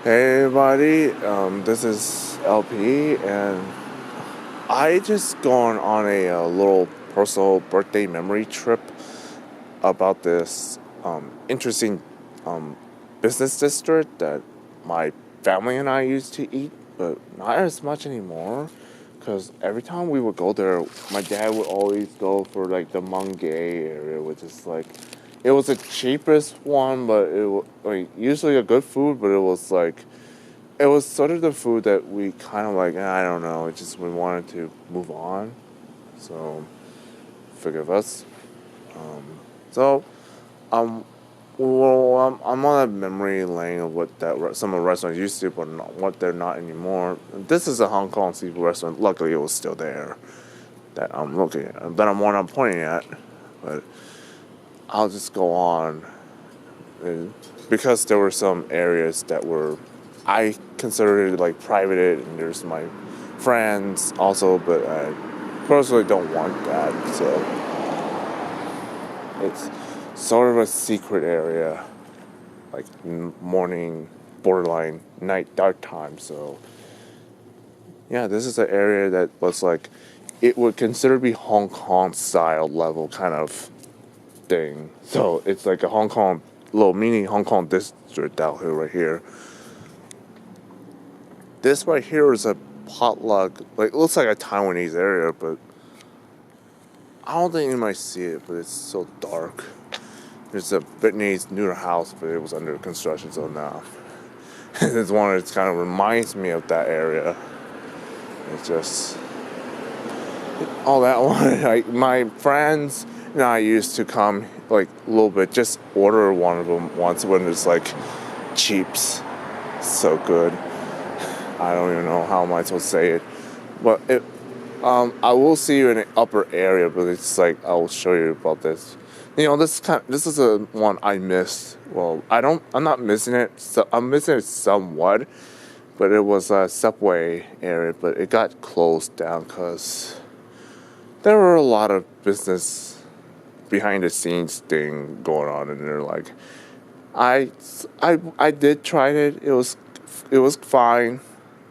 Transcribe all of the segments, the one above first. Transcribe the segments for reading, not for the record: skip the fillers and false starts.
Hey everybody, this is LP, and I just gone on a little personal birthday memory trip about this interesting um, business district that my family and I used to eat, but not as much anymore. Because every time we would go there, my dad would always go for like the Mungay area, which is like, it was the cheapest one, but it was like usually a good food, but it was sort of the food that we kind of like, I don't know, it just we wanted to move on. So, forgive us. So, um, I'm on a memory lane of what some of the restaurants used to, but not, what they're not anymore. This is a Hong Kong seafood restaurant. Luckily, it was still there that I'm looking at, that I'm pointing at. But I'll just go on. And because there were some areas that were, I considered it like privated, and there's my friends also, but I personally don't want that. So it's sort of a secret area, like morning, borderline night, dark time. So yeah, this is an area that was like, it would consider to be Hong Kong style level kind of thing. So it's like a Hong Kong, little mini Hong Kong district out here, right here. This right here is a potluck, like it looks like a Taiwanese area, but I don't think you might see it, but it's so dark. There's a Vietnamese noodle house, but it was under construction, so now. It's one that kind of reminds me of that area. It's just all that one. Like my friends and I used to come like a little bit, just order one of them once when it's like cheaps, so good. I don't even know how am I supposed to say it, but I will see you in the upper area, but it's like I will show you about this. This is a one I missed. Well, I'm not missing it. So I'm missing it somewhat, but it was a subway area, but it got closed down because there were a lot of business behind the scenes thing going on, and they're like, I did try it. It was fine.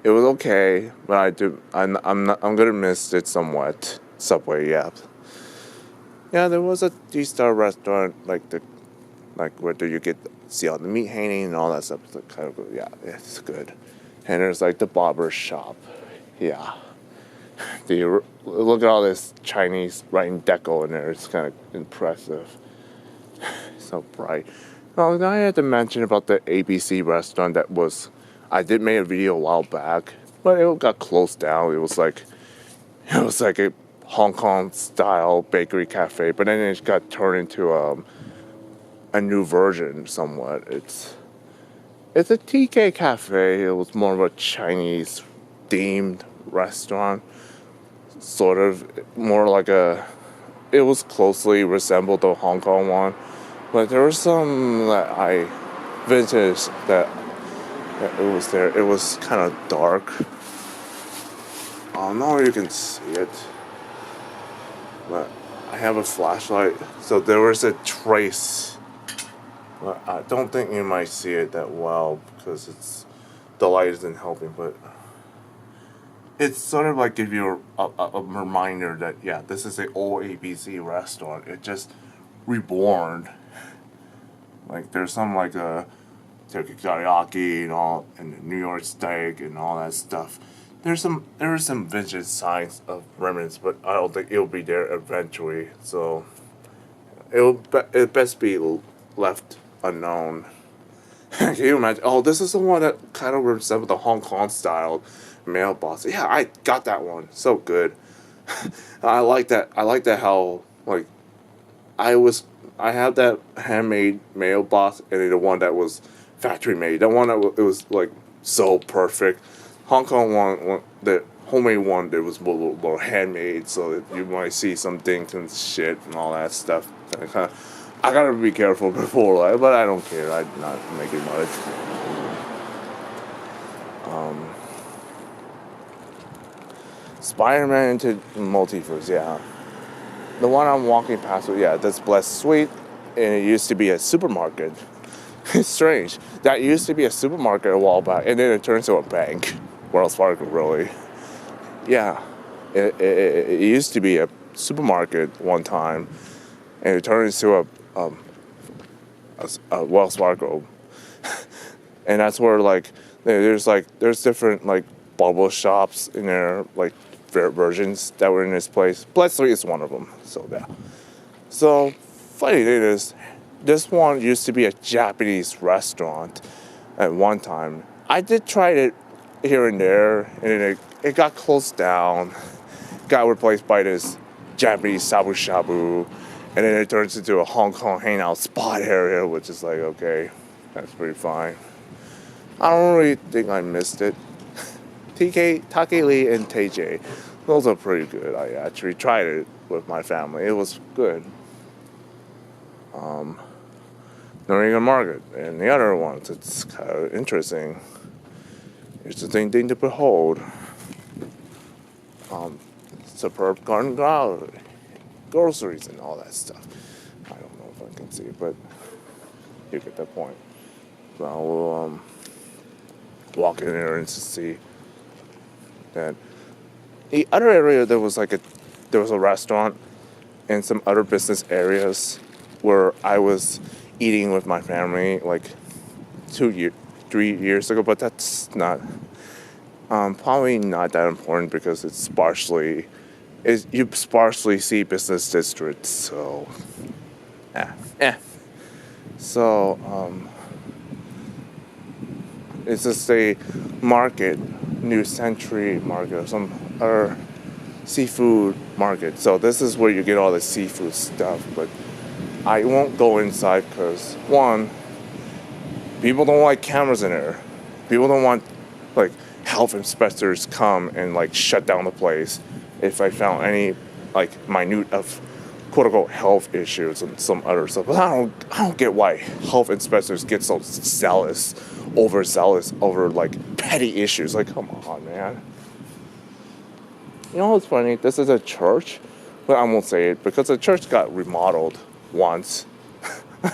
It was okay, but I'm gonna miss it somewhat. Subway, yeah. Yeah, there was a three-star restaurant like where you get see all the meat hanging and all that stuff. It's like kind of good. Yeah, it's good. And there's like the barber shop. Yeah. Look at all this Chinese writing deco in there. It's kind of impressive. So bright. Well, I had to mention about the ABC restaurant that was. I did make a video a while back, but it got closed down. It was like a Hong Kong style bakery cafe, but then it got turned into a new version somewhat. It's a TK cafe. It was more of a Chinese themed restaurant, sort of more like it was closely resembled the Hong Kong one, but there was some that I vintage that it was there. It was kind of dark. I don't know if you can see it, but I have a flashlight, so there was a trace. But I don't think you might see it that well because the light isn't helping. But it's sort of like give you a reminder that yeah, this is an old ABC restaurant. It just reborn. Like there's some like a turkey teriyaki and all, and New York steak and all that stuff. There are some vintage signs of remnants, but I don't think it'll be there eventually. So it best be left unknown. Can you imagine? Oh, this is the one that kind of resembles the Hong Kong style mailbox. Yeah, I got that one. So good. I like that. I like that how like I was. I have that handmade mailbox and then the one that was factory made. The one that it was like so perfect. Hong Kong one the homemade one that was more handmade, so you might see some dings and shit and all that stuff. I gotta be careful before, like, but I don't care. I'm not making much. Spider-Man into multiverse, yeah. The one I'm walking past, yeah, that's Blessed Sweet, and it used to be a supermarket. It's strange. That used to be a supermarket a while back, and then it turned into a bank. Wells Fargo, really. Yeah, it used to be a supermarket one time, and it turned into a Wells Fargo, and that's where like there's different like bubble shops in there, like versions that were in this place. Bletchley is one of them. So yeah. So funny thing is, this one used to be a Japanese restaurant at one time. I did try it here and there, and it got closed down, got replaced by this Japanese shabu shabu, and then it turns into a Hong Kong hangout spot area, which is like, okay, that's pretty fine. I don't really think I missed it. Take Lee and TJ, those are pretty good. I actually tried it with my family. It was good. Noreiga Market and the other ones, it's kind of interesting. It's the thing to behold. Superb garden gallery, groceries and all that stuff. I don't know if I can see it, but you get that point. So I will walk in there and see that. The other area there was a restaurant and some other business areas where I was eating with my family like 3 years ago, but that's not probably not that important because you sparsely see business districts, so So it's just a market, New Century Market, or some other seafood market. So this is where you get all the seafood stuff, but I won't go inside because, one, people don't like cameras in there. People don't want, like, health inspectors come and, like, shut down the place if I found any, like, minute of quote-unquote health issues and some other stuff. But I don't get why health inspectors get so overzealous over, like, petty issues. Like, come on, man. You know what's funny? This is a church, but I won't say it because the church got remodeled once.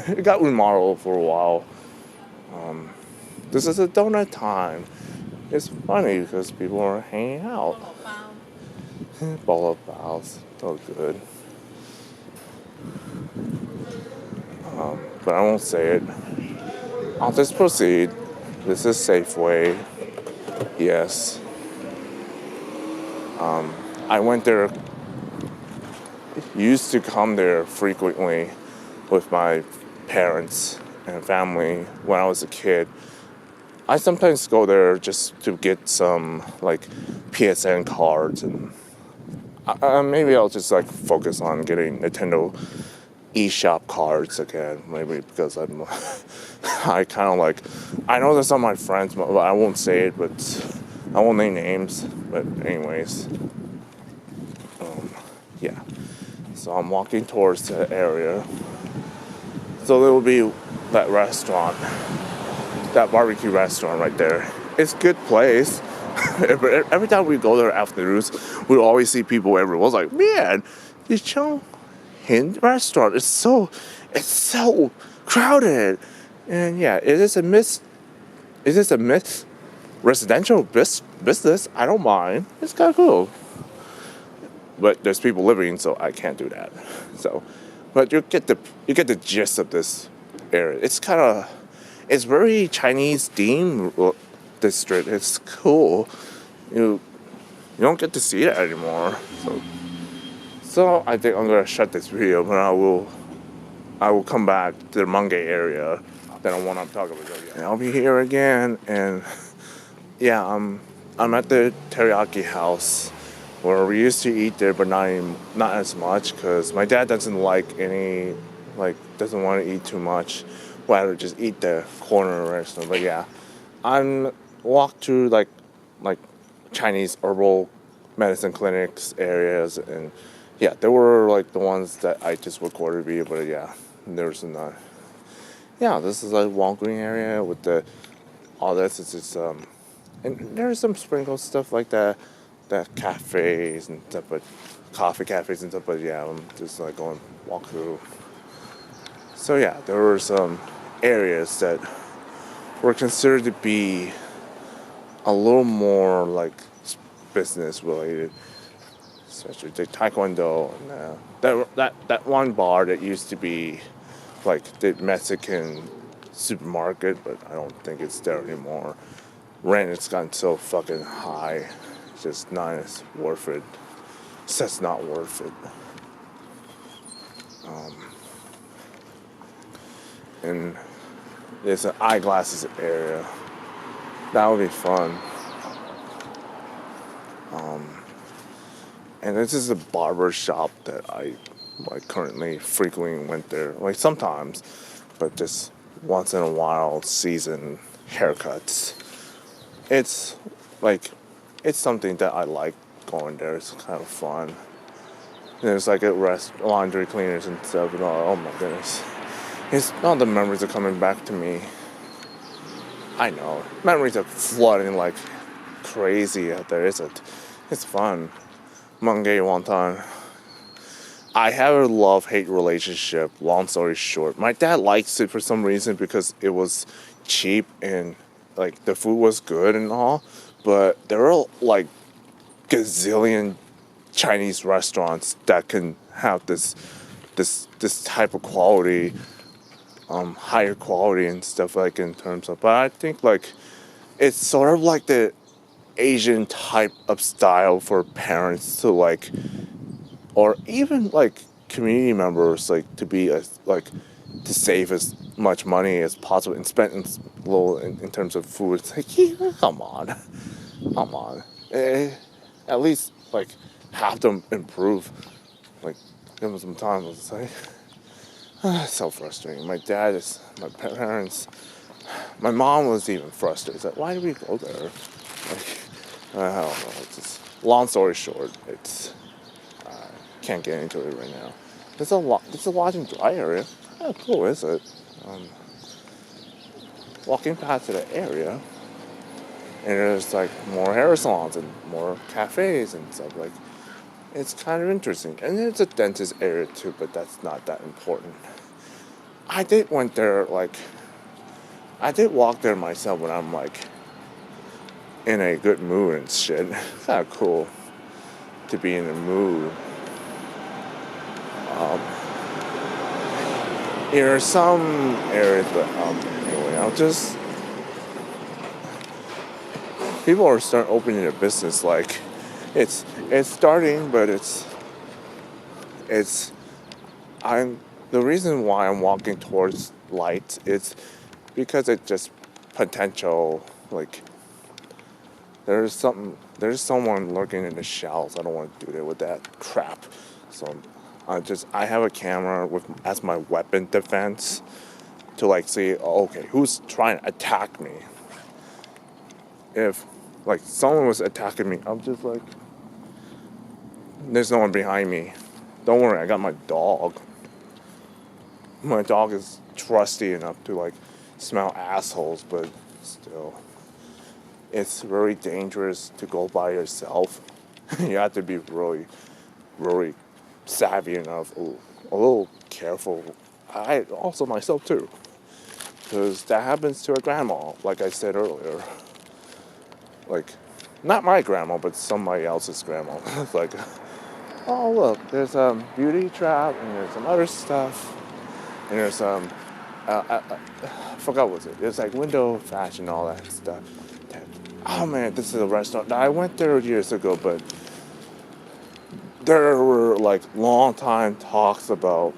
It got remodeled for a while. This is a donut time. It's funny because people are hanging out. Bolo bows. Oh, good. But I won't say it. I'll just proceed. This is Safeway. Yes. I went there, used to come there frequently with my parents and family when I was a kid. I sometimes go there just to get some like PSN cards, and maybe I'll just like focus on getting Nintendo eShop cards again. Maybe because I kind of like, I know that some of my friends, but I won't say it, but I won't name names. But anyways, yeah. So I'm walking towards the area. So there will be that restaurant, that barbecue restaurant right there. It's a good place. Every time we go there afterwards, we always see people everywhere. It's like, man, this Chung Hin restaurant is so crowded. And yeah, it is a mixed residential business. I don't mind. It's kind of cool. But there's people living, so I can't do that. So, but you get the gist of this area. It's very Chinese themed district. It's cool. You don't get to see that anymore. So I think I'm gonna shut this video, but I will come back to the Mungay area that I want to talk about. And I'll be here again, and yeah, I'm at the teriyaki house where we used to eat there, but not as much because my dad doesn't doesn't want to eat too much. Rather just eat the corner restaurant. But yeah, I'm walked through like Chinese herbal medicine clinics areas, and yeah, there were like the ones that I just recorded video, but yeah, there's not. Yeah, this is a Walgreen area with all this. It's just and there's some sprinkle stuff like that cafes and stuff, but coffee cafes and stuff. But yeah, I'm just like going walk through. So yeah, there were some areas that were considered to be a little more like business related, especially the Taekwondo. And that one bar that used to be like the Mexican supermarket, but I don't think it's there anymore. Rent has gotten so fucking high, it's just not as worth it. It's just not worth it. And there's an eyeglasses area. That would be fun. And this is a barber shop that I like currently frequently went there. Like sometimes, but just once in a while, season haircuts. It's like it's something that I like going there. It's kind of fun. And there's like a laundry cleaners and stuff. And oh my goodness, all the memories are coming back to me. I know memories are flooding like crazy out there. It's fun. Mangay wonton. I have a love-hate relationship. Long story short, my dad likes it for some reason because it was cheap and like the food was good and all. But there are like gazillion Chinese restaurants that can have this type of quality, higher quality and stuff like in terms of. But I think like it's sort of like the Asian type of style for parents to like, or even like community members like to be as like to save as much money as possible and spend a little in terms of food. It's like, yeah, come on, at least like have them improve. Like give them some time. It's like it's so frustrating. My parents. My mom was even frustrated. It's like, why did we go there? Like, I don't know. It's just, long story short, it's can't get into it right now. There's a watch and dry area. How cool is it? Walking past the area, and there's like more hair salons and more cafes and stuff. Like, it's kind of interesting. And it's a dentist area too, but that's not that important. I did walk there myself when I'm like in a good mood and shit. It's kind of cool to be in a mood. There are some areas, but anyway, people are starting opening a business. Like it's starting, but the reason why I'm walking towards lights is because it's just potential. Like there's someone lurking in the shells. I don't want to do that with that crap. So I have a camera as my weapon defense to like see, okay, who's trying to attack me. If like someone was attacking me, I'm just like, there's no one behind me. Don't worry, I got my dog. My dog is trusty enough to like smell assholes, but still, it's very dangerous to go by yourself. You have to be really, really savvy enough, a little careful. I also myself too, because that happens to a grandma, like I said earlier. Like, not my grandma, but somebody else's grandma. It's like, oh look, there's a beauty trap and there's some other stuff, and there's I forgot what it. There's like window fashion, all that stuff. Oh man, this is a restaurant. I went there years ago, but there were like long time talks about.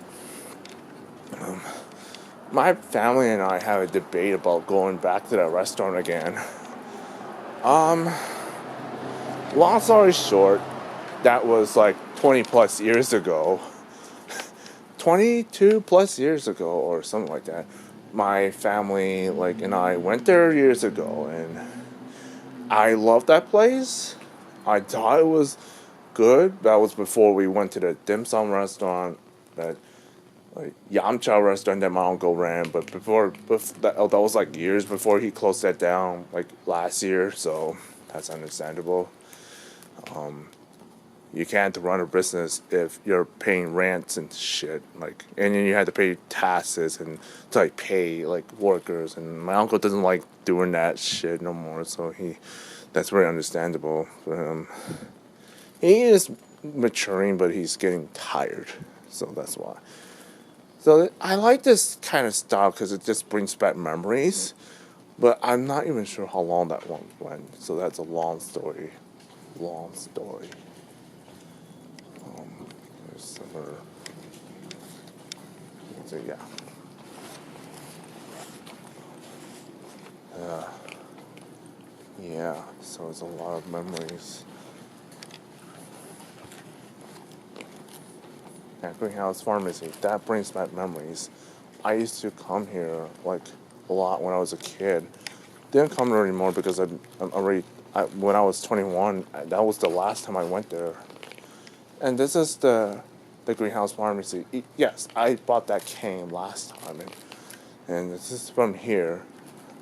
My family and I have a debate about going back to that restaurant again. Long story short, that was like 20 plus years ago. 22 plus years ago or something like that. My family and I went there years ago, and I loved that place. I thought it was good. That was before we went to the dim sum restaurant, that Yamcha restaurant that my uncle ran. But before that was like years before he closed that down, like last year. So that's understandable. you can't run a business if you're paying rents and shit. Like, and then you have to pay taxes and to like pay like workers. And my uncle doesn't like doing that shit no more. So that's very understandable for him. He is maturing, but he's getting tired. So that's why. So I like this kind of style because it just brings back memories. But I'm not even sure how long that one went. So that's a long story. Long story. There's some other. So yeah. Yeah. So it's a lot of memories. Yeah, Greenhouse Pharmacy. That brings back memories. I used to come here like a lot when I was a kid. Didn't come here anymore because I'm already. When I was 21, that was the last time I went there. And this is the Greenhouse Pharmacy. Yes, I bought that cane last time, and this is from here.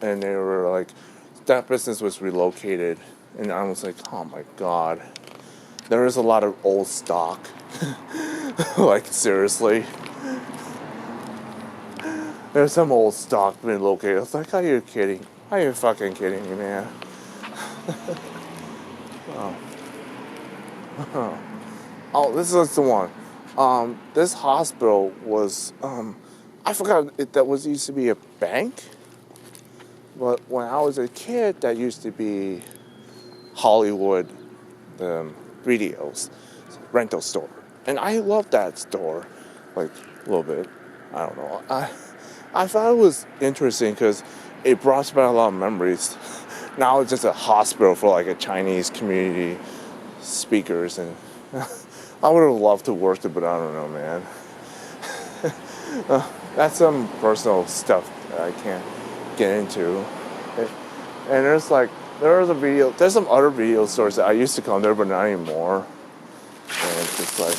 And they were like, that business was relocated, and I was like, oh my god, there is a lot of old stock. Like seriously, there's some old stock being located. I was like, are you kidding? Are you fucking kidding me, man? Oh, this is the one. This hospital was, I forgot that was used to be a bank. But when I was a kid, that used to be Hollywood videos, rental store. And I loved that store, like a little bit. I don't know. I thought it was interesting because it brought back a lot of memories. Now it's just a hospital for like a Chinese community speakers, and I would have loved to work there, but I don't know, man. That's some personal stuff that I can't get into. And there's some other video stores that I used to come there, but not anymore. And it's just like,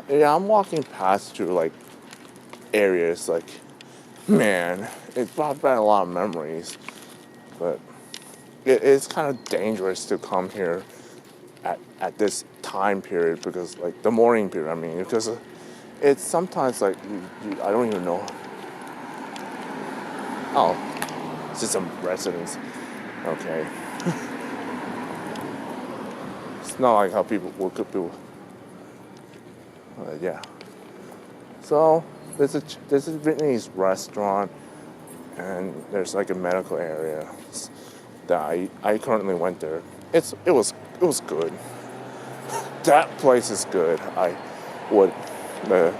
yeah, I'm walking past through like areas like, man, it brought back a lot of memories, but it's kind of dangerous to come here at this time period because like the morning period, I mean, because it's sometimes like I don't even know. Oh, it's just some residents. Okay. It's not like how people work up people. Yeah. So there's a Vietnamese restaurant, and there's like a medical area that I currently went there. It was good. That place is good. I would the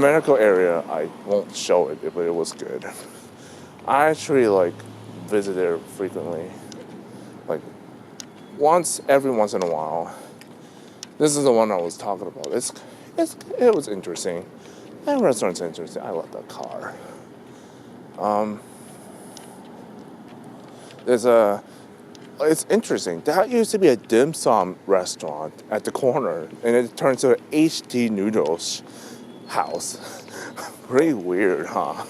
medical area I won't show it, but it was good. I actually like visit there frequently, like every once in a while. This is the one I was talking about. It was interesting. That restaurant's interesting. I love that car. It's interesting. That used to be a dim sum restaurant at the corner, and it turned into an HD noodles house. Pretty weird, huh?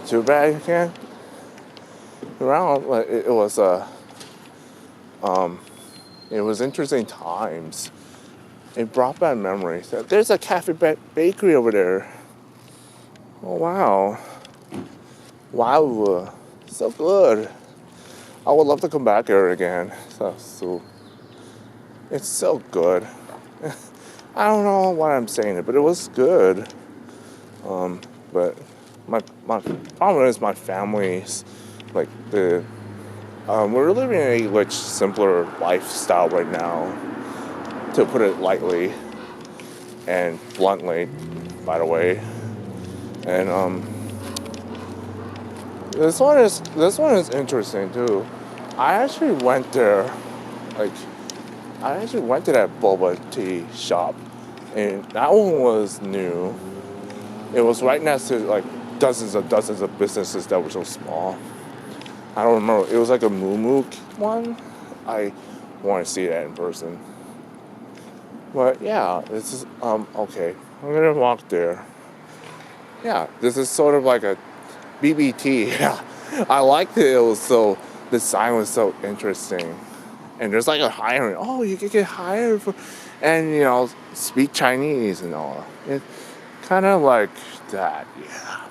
Too bad you can't. Around, it was interesting times. It brought back memories. There's a cafe bakery over there. Oh wow. Wow, so good. I would love to come back here again. So it's so good. I don't know why I'm saying it, but it was good. But my problem is my family's like we're living a much simpler lifestyle right now, to put it lightly and bluntly, by the way. And this one is interesting too. I actually went there, to that boba tea shop, and that one was new. It was right next to like dozens of businesses that were so small. I don't remember. It was like a Moo one. I want to see that in person. But yeah, this is okay. I'm gonna walk there. Yeah, this is sort of like a BBT. Yeah, I liked it. It was so the sign was so interesting. And there's like a hiring. Oh, you could get hired for, and you know, speak Chinese and all. It kind of like that, yeah.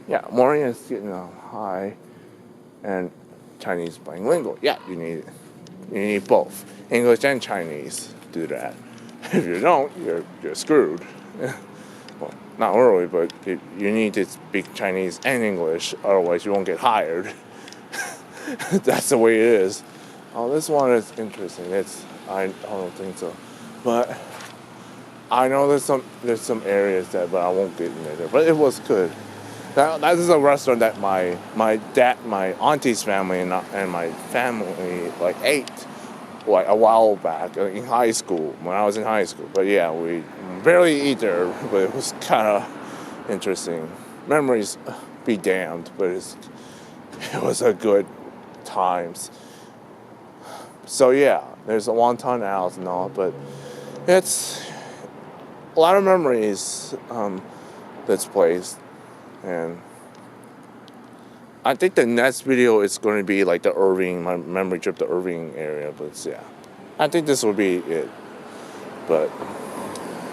Yeah, Maureen is high and Chinese bilingual. Yeah, you need both English and Chinese. Do that. If you don't, you're screwed. Well, not really, but you need to speak Chinese and English, otherwise you won't get hired. That's the way it is. Oh, this one is interesting. I don't think so, but I know there's some areas but I won't get into there. But it was good. That is a restaurant that my auntie's family and my family like ate like a while back in high school when I was in high school. But yeah, we barely eat there, but it was kind of interesting. Memories be damned, but it was a good times. So yeah, there's a wonton house and all, but it's a lot of memories. This place, and I think the next video is going to be like the Irving, my memory trip to Irving area. But yeah, I think this will be it. But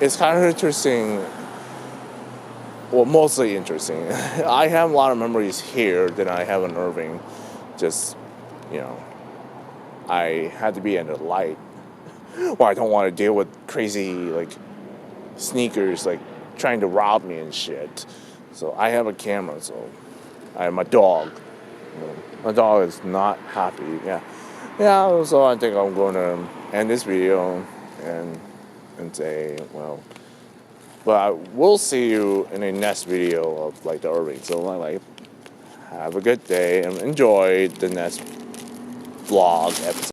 it's kind of interesting. Well, mostly interesting. I have a lot of memories here than I have in Irving. Just, I had to be in the light. Well, I don't want to deal with crazy, like, sneakers, like, trying to rob me and shit. So I have a camera, so I have my dog. My dog is not happy, yeah. Yeah, so I think I'm going to end this video and say, well, but we'll see you in the next video of, like, the Irving. So, like, have a good day and enjoy the next vlog episode.